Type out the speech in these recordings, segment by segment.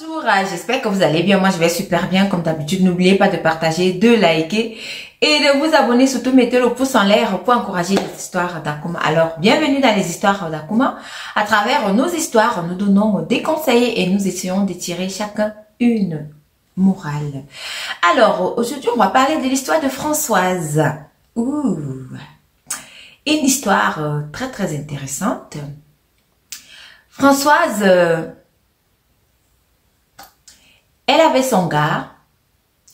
Bonjour, j'espère que vous allez bien. Moi, je vais super bien comme d'habitude. N'oubliez pas de partager, de liker et de vous abonner. Surtout, mettez le pouce en l'air pour encourager les histoires d'Akouma. Alors, bienvenue dans les histoires d'Akouma. À travers nos histoires, nous donnons des conseils et nous essayons de tirer chacun une morale. Alors, aujourd'hui, on va parler de l'histoire de Françoise. Ouh, une histoire très intéressante. Françoise... elle avait son gars,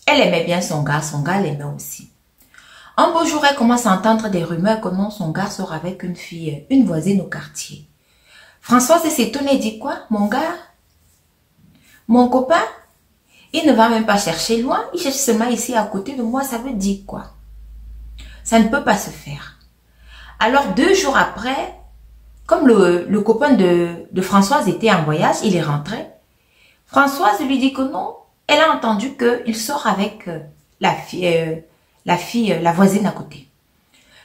elle aimait bien son gars l'aimait aussi. Un beau jour, elle commence à entendre des rumeurs que non, son gars sort avec une fille, une voisine au quartier. Françoise s'étonne et dit quoi? Mon gars? Mon copain? Il ne va même pas chercher loin, il cherche seulement ici à côté de moi, ça veut dire quoi? Ça ne peut pas se faire. Alors 2 jours après, comme le copain de Françoise était en voyage, il est rentré. Françoise lui dit que non, elle a entendu qu'il sort avec la voisine à côté.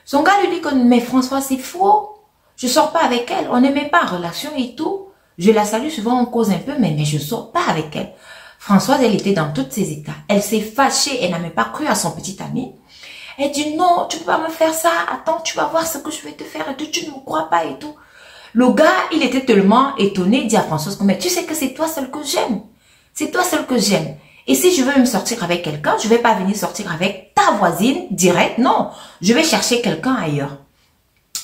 Son gars lui dit que mais François c'est faux, je sors pas avec elle, on n'est même pas en relation et tout. Je la salue souvent, on cause un peu, mais je sors pas avec elle. Françoise, elle était dans tous ses états. Elle s'est fâchée, elle n'a même pas cru à son petit ami. Elle dit non, tu peux pas me faire ça, attends, tu vas voir ce que je vais te faire et tout, tu ne me crois pas et tout. Le gars, il était tellement étonné, il dit à Françoise, mais tu sais que c'est toi seul que j'aime. C'est toi seul que j'aime. Et si je veux me sortir avec quelqu'un, je vais pas venir sortir avec ta voisine direct, non. Je vais chercher quelqu'un ailleurs.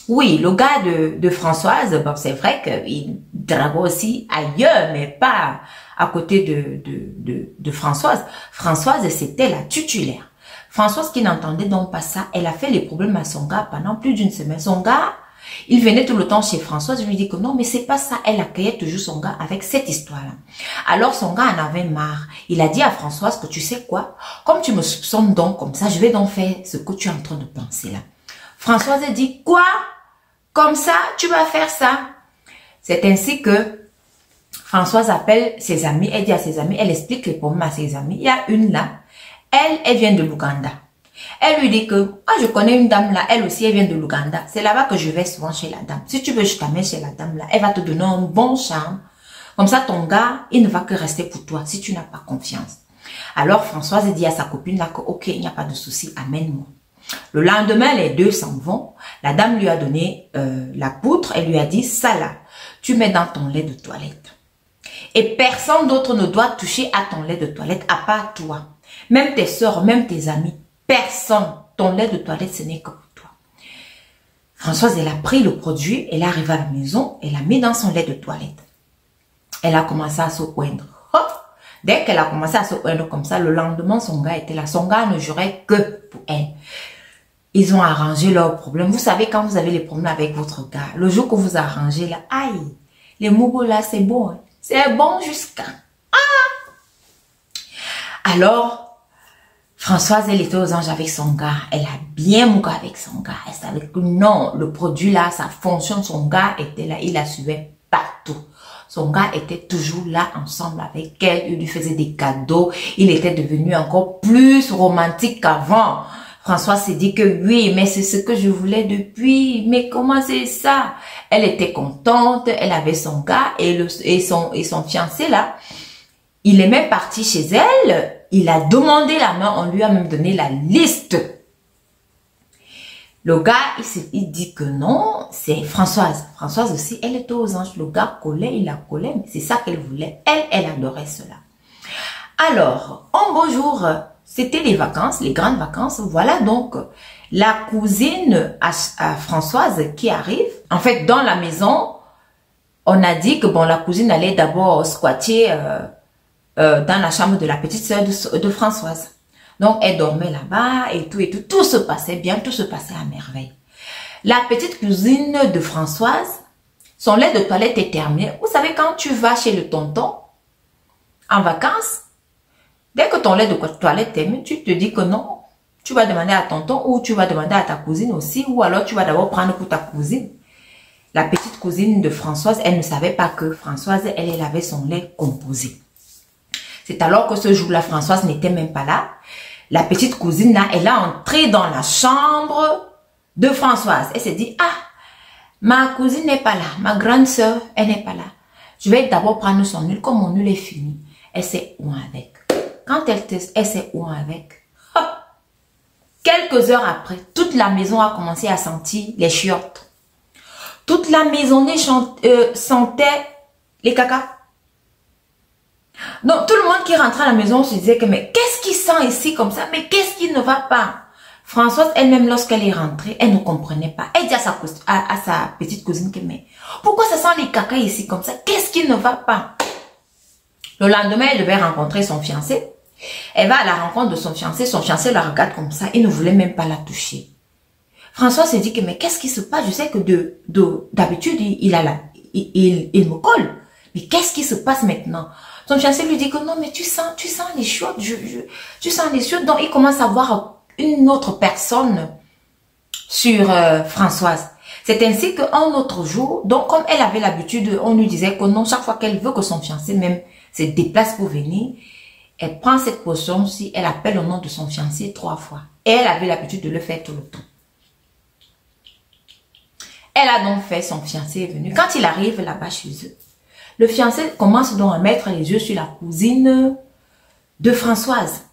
Oui, le gars de Françoise, bon, c'est vrai qu'il draguait aussi ailleurs, mais pas à côté de Françoise. Françoise, c'était la titulaire. Françoise qui n'entendait donc pas ça, elle a fait les problèmes à son gars pendant plus d'1 semaine. Son gars, il venait tout le temps chez Françoise, je lui dis que non, mais c'est pas ça. Elle accueillait toujours son gars avec cette histoire-là. Alors son gars en avait marre. Il a dit à Françoise que tu sais quoi, comme tu me soupçonnes donc comme ça, je vais donc faire ce que tu es en train de penser là. Françoise dit quoi? Comme ça, tu vas faire ça? C'est ainsi que Françoise appelle ses amis, elle dit à ses amis, elle explique les problèmes à ses amis. Il y a une là, elle vient de l'Ouganda. Elle lui dit que, je connais une dame là, elle aussi, elle vient de l'Ouganda. C'est là-bas que je vais souvent chez la dame. Si tu veux, je t'amène chez la dame là. Elle va te donner un bon charme. Comme ça, ton gars, il ne va que rester pour toi si tu n'as pas confiance. Alors, Françoise dit à sa copine là que, ok, il n'y a pas de souci, amène-moi. Le lendemain, les deux s'en vont. La dame lui a donné la poutre. Elle lui a dit, ça là, tu mets dans ton lait de toilette. Et personne d'autre ne doit toucher à ton lait de toilette à part toi. Même tes soeurs, même tes amis. Personne. Ton lait de toilette, ce n'est que pour toi. Françoise, elle a pris le produit, elle est arrivée à la maison, elle l'a mis dans son lait de toilette. Elle a commencé à se oindre. Hop! Dès qu'elle a commencé à se oindre comme ça, le lendemain, son gars était là. Son gars ne jurait que pour elle. Ils ont arrangé leurs problèmes. Vous savez, quand vous avez les problèmes avec votre gars, le jour que vous arrangez là, aïe, les mougos là, c'est bon. Hein? C'est bon jusqu'à... Alors... Françoise, elle était aux anges avec son gars. Elle a bien moqué avec son gars. Elle savait que non, le produit là, ça fonctionne. Son gars était là, il la suivait partout. Son gars était toujours là ensemble avec elle. Il lui faisait des cadeaux. Il était devenu encore plus romantique qu'avant. Françoise s'est dit que oui, mais c'est ce que je voulais depuis. Mais comment c'est ça? Elle était contente. Elle avait son gars et son fiancé là. Il est même parti chez elle. Il a demandé la main, on lui a même donné la liste. Le gars, il dit que non, c'est Françoise. Françoise aussi, elle était aux anges. Le gars collait, il la collait, mais c'est ça qu'elle voulait. Elle adorait cela. Alors, un beau jour, c'était les vacances, les grandes vacances. Voilà donc la cousine à Françoise qui arrive. En fait, dans la maison, on a dit que bon, la cousine allait d'abord squatter... dans la chambre de la petite sœur de Françoise. Donc, elle dormait là-bas et tout se passait bien, tout se passait à merveille. La petite cousine de Françoise, son lait de toilette est terminé. Vous savez, quand tu vas chez le tonton, en vacances, dès que ton lait de toilette est terminé, tu te dis que non, tu vas demander à tonton ou tu vas demander à ta cousine aussi, ou alors tu vas d'abord prendre pour ta cousine. La petite cousine de Françoise, elle ne savait pas que Françoise, elle avait son lait composé. C'est alors que ce jour-là, Françoise n'était même pas là. La petite cousine, là, elle a entré dans la chambre de Françoise. Elle s'est dit, ma cousine n'est pas là. Ma grande sœur, elle n'est pas là. Je vais d'abord prendre son huile, comme mon huile est finie. elle s'est ouin avec. Quand elle s'est ouin avec, hop, quelques heures après, toute la maison a commencé à sentir les chiottes. Toute la maisonnée sentait les cacas. Donc, tout le monde qui rentrait à la maison se disait que, mais qu'est-ce qui sent ici comme ça? Mais qu'est-ce qui ne va pas? Françoise, elle-même, lorsqu'elle est rentrée, elle ne comprenait pas. Elle dit à sa petite cousine que, mais pourquoi ça sent les cacas ici comme ça? Qu'est-ce qui ne va pas? Le lendemain, elle devait rencontrer son fiancé. Elle va à la rencontre de son fiancé la regarde comme ça, il ne voulait même pas la toucher. François se dit que, mais qu'est-ce qui se passe? Je sais que d'habitude, il me colle. Mais qu'est-ce qui se passe maintenant? Son fiancé lui dit que non, mais tu sens les chiottes, tu sens les chiottes. Donc, il commence à voir une autre personne sur Françoise. C'est ainsi qu'un autre jour, donc comme elle avait l'habitude, on lui disait que non, chaque fois qu'elle veut que son fiancé même se déplace pour venir, elle prend cette potion-ci, elle appelle le nom de son fiancé 3 fois. Et elle avait l'habitude de le faire tout le temps. Elle a donc fait, son fiancé est venu. Quand il arrive là-bas chez eux, le fiancé commence donc à mettre les yeux sur la cousine de Françoise.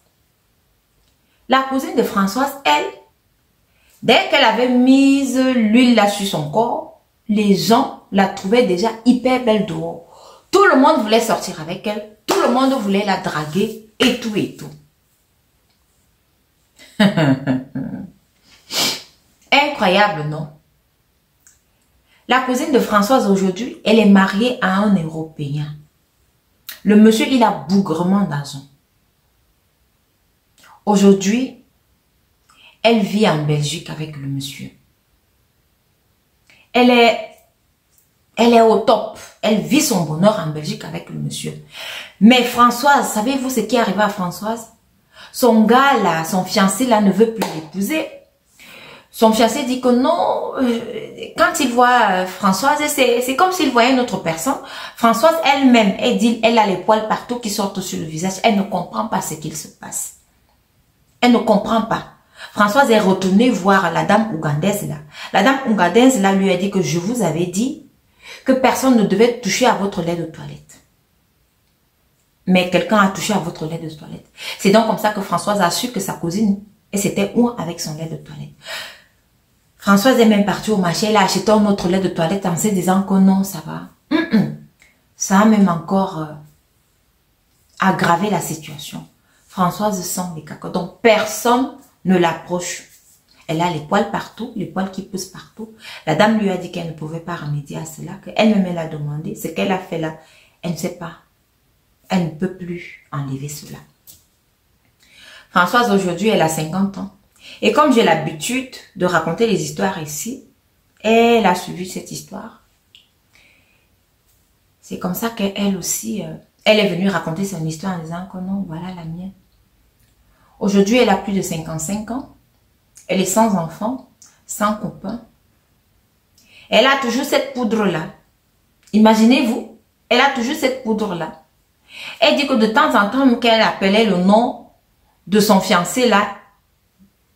La cousine de Françoise, elle, dès qu'elle avait mis l'huile là sur son corps, les gens la trouvaient déjà hyper belle dehors. Tout le monde voulait sortir avec elle. Tout le monde voulait la draguer et tout et tout. Incroyable, non? La cousine de Françoise aujourd'hui, elle est mariée à un Européen. Le monsieur, il a bougrement d'argent. Aujourd'hui, elle vit en Belgique avec le monsieur. Elle est au top. Elle vit son bonheur en Belgique avec le monsieur. Mais Françoise, savez-vous ce qui est arrivé à Françoise? Son gars là, son fiancé là ne veut plus l'épouser. Son fiancé dit que non, quand il voit Françoise, c'est comme s'il voyait une autre personne. Françoise elle-même, elle dit, elle a les poils partout qui sortent sur le visage. Elle ne comprend pas ce qu'il se passe. Elle ne comprend pas. Françoise est retournée voir la dame ougandaise là. La dame ougandaise là lui a dit que je vous avais dit que personne ne devait toucher à votre lait de toilette. Mais quelqu'un a touché à votre lait de toilette. C'est donc comme ça que Françoise a su que sa cousine, elle s'était ouin avec son lait de toilette. Françoise est même partie au marché, elle a acheté un autre lait de toilette en se disant que non, ça va. Ça a même encore aggravé la situation. Françoise sent les cacas. Donc, personne ne l'approche. Elle a les poils partout, les poils qui poussent partout. La dame lui a dit qu'elle ne pouvait pas remédier à cela, qu'elle-même elle a demandé. Ce qu'elle a fait là, elle ne sait pas. Elle ne peut plus enlever cela. Françoise, aujourd'hui, elle a 50 ans. Et comme j'ai l'habitude de raconter les histoires ici, elle a suivi cette histoire. C'est comme ça qu'elle aussi, elle est venue raconter son histoire en disant que non, voilà la mienne. Aujourd'hui, elle a plus de 55 ans. Elle est sans enfant, sans copain. Elle a toujours cette poudre-là. Imaginez-vous, elle a toujours cette poudre-là. Elle dit que de temps en temps, qu'elle appelait le nom de son fiancé là,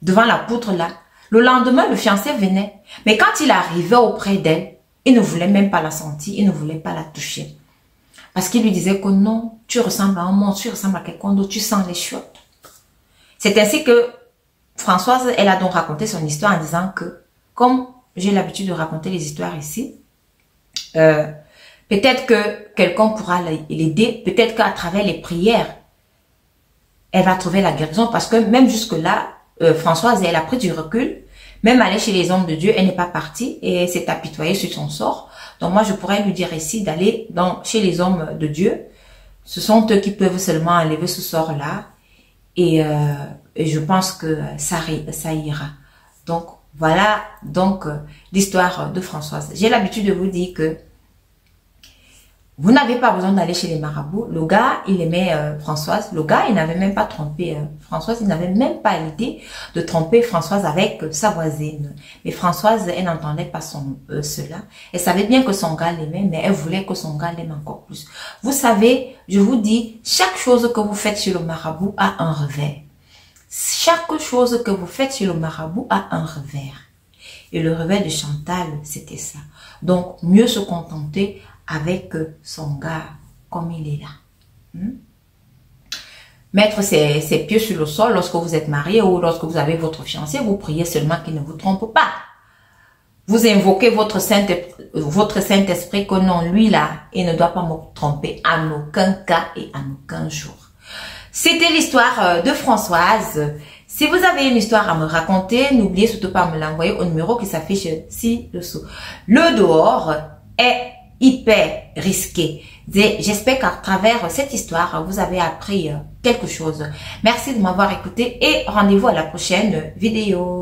devant la poutre là. Le lendemain, le fiancé venait. Mais quand il arrivait auprès d'elle, il ne voulait même pas la sentir, il ne voulait pas la toucher. Parce qu'il lui disait que non, tu ressembles à un monstre, tu ressembles à quelqu'un d'autre, tu sens les chiottes. C'est ainsi que Françoise, elle a donc raconté son histoire en disant que, comme j'ai l'habitude de raconter les histoires ici, peut-être que quelqu'un pourra l'aider, peut-être qu'à travers les prières, elle va trouver la guérison parce que même jusque-là, Françoise, elle a pris du recul, même aller chez les hommes de Dieu, elle n'est pas partie et s'est apitoyée sur son sort. Donc moi, je pourrais lui dire ici d'aller chez les hommes de Dieu. Ce sont eux qui peuvent seulement enlever ce sort-là et je pense que ça ira. Donc voilà donc l'histoire de Françoise. J'ai l'habitude de vous dire que vous n'avez pas besoin d'aller chez les marabouts. Le gars, il aimait Françoise. Le gars, il n'avait même pas trompé Françoise. Il n'avait même pas l'idée de tromper Françoise avec sa voisine. Mais Françoise, elle n'entendait pas cela. Elle savait bien que son gars l'aimait, mais elle voulait que son gars l'aime encore plus. Vous savez, je vous dis, chaque chose que vous faites chez le marabout a un revers. Chaque chose que vous faites chez le marabout a un revers. Et le revers de Chantal, c'était ça. Donc, mieux se contenter avec son gars comme il est là. mettre ses pieds sur le sol lorsque vous êtes marié ou lorsque vous avez votre fiancé. Vous priez seulement qu'il ne vous trompe pas. Vous invoquez votre Saint-Esprit que non, lui là, il ne doit pas me tromper en aucun cas et en aucun jour. C'était l'histoire de Françoise. Si vous avez une histoire à me raconter, n'oubliez surtout pas de me l'envoyer au numéro qui s'affiche ci-dessous. Le dehors est hyper risqué. J'espère qu'à travers cette histoire, vous avez appris quelque chose. Merci de m'avoir écouté et rendez-vous à la prochaine vidéo.